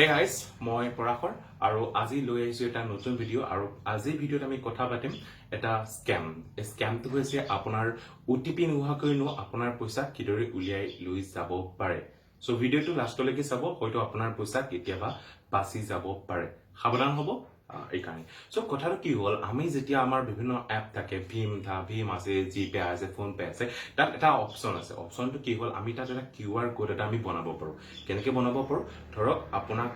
Hey guys, মই পৰাখৰ আৰু আজি লৈ আহিছো এটা নতুন ভিডিও আৰু আজি ভিডিওত আমি কথা পাতিম এটা স্ক্যাম। এই স্ক্যামটো হৈছে আপোনাৰ OTP নোহোৱাকৈ আপোনাৰ পইচা কিদৰে উলিয়াই লৈ যাব পাৰে। সো ভিডিওটো লাষ্টলৈকে চাব, হয়তো আপোনাৰ পইচা কেতিয়াবা বাচি যাব পাৰে। সাৱধান হ'ব এই কাৰণে। সো কথাটো কি হ'ল, আমি যেতিয়া আমাৰ বিভিন্ন এপ থাকে, ভীম আছে, জিপে আছে, ফোন পে আছে, তাত এটা অপচন আছে। অপচনটো কি হ'ল, আমি তাত এটা QR কোড এটা আমি বনাব পাৰো। কেনেকৈ বনাব পাৰো? ধৰক আপোনাৰ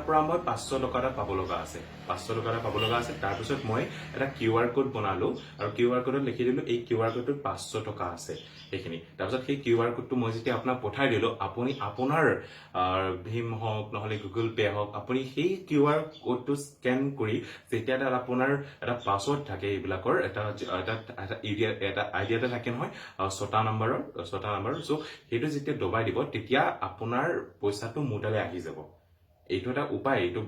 পৰা মই 500 টকা এটা পাব লগা আছে। 500 টকা এটা পাব লগা আছে। তাৰ পিছত মই এটা QR কোড বনালো আৰু QR কোডত লিখি দিলো এই QR কোডটোত 500 টকা আছে এইখিনি। তাৰ পিছত সেই QR কোডটো মই যেতিয়া আপোনাক পঠাই দিলো, আপুনি আপোনাৰ ভীম হওক নহলে গুগল পে হওক, আপুনি সেই QR কোডটো স্ক্যান কৰি যেতিয়া তাত আপোনাৰ এটা পাছৱৰ্ড থাকে, এইবিলাকৰ এটা আইডিয়া থাকে নহয়, 6টা নাম্বাৰৰ। সো সেইটো যেতিয়া দবাই দিব, তেতিয়া আপোনাৰ পইচাটো মোৰ তালৈ আহি যাব। এইটো এটা উপায়, এইটো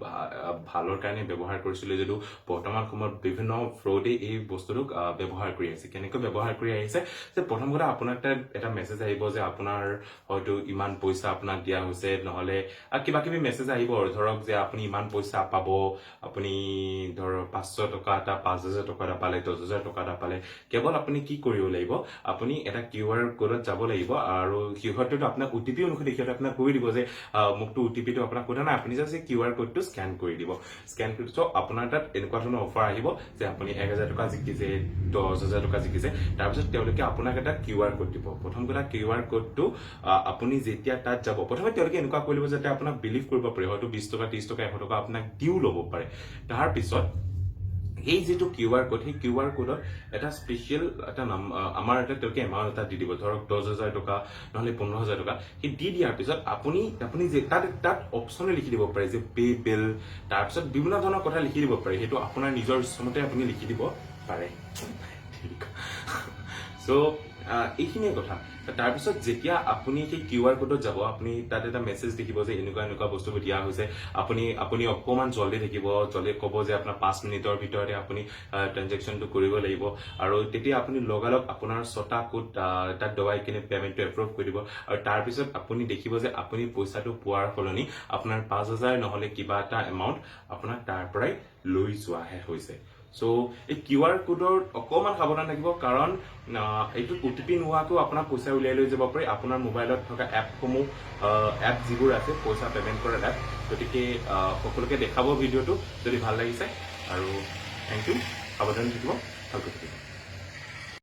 ভালৰ কাৰণে ব্যৱহাৰ কৰিছিলে, যদিও বৰ্তমান সময়ত বিভিন্ন ফ্ৰডে এই বস্তুটোক ব্যৱহাৰ কৰি আছে। কেনেকৈ ব্যৱহাৰ কৰি আহিছে যে, প্ৰথম কথা আপোনাক এটা মেছেজ আহিব যে আপোনাৰ হয়তো ইমান পইচা আপোনাক দিয়া হৈছে, নহলে কিবা কিবি মেছেজ আহিব আৰু ধৰক যে আপুনি ইমান পইচা পাব, আপুনি ধৰক 500 টকা এটা, 5000 টকা এটা পালে, 10000 টকা এটা পালে। কেৱল আপুনি কি কৰিব লাগিব, আপুনি এটা QR কোডত যাব লাগিব আৰু সিহঁতেতো আপোনাক OTP অনুসৰি সিহঁতে আপোনাক কৈ দিব যে মোকতো OTP টো আপোনাক সোধা নাই, আপুনি জাষ্ট QR কোডটো স্ক্যান কৰি দিব। স্ক্যান কৰি দিছো, আপোনাৰ তাত এনেকুৱা ধৰণৰ অফাৰ আহিব যে আপুনি 1000 টকা জিকিছে, 10000 টকা জিকিছে। তাৰপিছত তেওঁলোকে আপোনাক এটা QR কোড দিব। প্ৰথম কথা, QR কোডটো আপুনি যেতিয়া তাত যাব, প্ৰথমে তেওঁলোকে এনেকুৱা কৰি দিব যাতে আপোনাক বিলিভ কৰিব পাৰে, হয়তো 20 টকা, 30 টকা, 100 টকা আপোনাক দিও ল'ব পাৰে। তাৰ পিছত এই যেটো QR কোড, সেই QR কোডত এটা স্পেশাল এটা আমাৰ এটা তেওঁলোকে এমাউন্ট এটা দি দিব, ধৰক 10000 টকা নহলে 15000 টকা। সেই দি দিয়াৰ পিছত আপুনি যে তাত অপচনে লিখি দিব পাৰে যে পে বিল, তাৰ পিছত বিভিন্ন ধৰণৰ কথা লিখি দিব পাৰে। সেইটো আপোনাৰ নিজৰ ইচ্ছামতে আপুনি লিখি দিব পাৰে। সো এইখিনিয়ে কথা। তাৰপিছত যেতিয়া আপুনি সেই QR কোডত যাব, আপুনি তাত এটা মেছেজ দেখিব যে এনেকুৱা বস্তুবোৰ দিয়া হৈছে। আপুনি অকমান জলদি থাকিব, জলদি ক'ব যে আপোনাৰ 5 মিনিটৰ ভিতৰতে আপুনি ট্ৰানজেকশ্যনটো কৰিব লাগিব। আৰু তেতিয়া আপুনি লগালগ আপোনাৰ 6টা কোড তাত দবাই কিনে পেমেন্টটো এপ্ৰুভ কৰি দিব। আৰু তাৰপিছত আপুনি দেখিব যে আপুনি পইচাটো পোৱাৰ সলনি আপোনাৰ 5000 নহলে কিবা এটা এমাউন্ট আপোনাক তাৰ পৰাই লৈ যোৱাহে হৈছে। সো এই QR কোডৰ অকমান সাৱধান থাকিব, কাৰণ এইটো OTP নোহোৱাকৈ আপোনাৰ পইচা উলিয়াই লৈ যাব পাৰি আপোনাৰ মোবাইলত থকা এপ যিবোৰ আছে, পইচা পেমেন্ট কৰা এপ। গতিকে সকলোকে দেখাব ভিডিওটো যদি ভাল লাগিছে, আৰু থেংক ইউ। সাৱধান থাকিব, ভালকৈ থাকিব।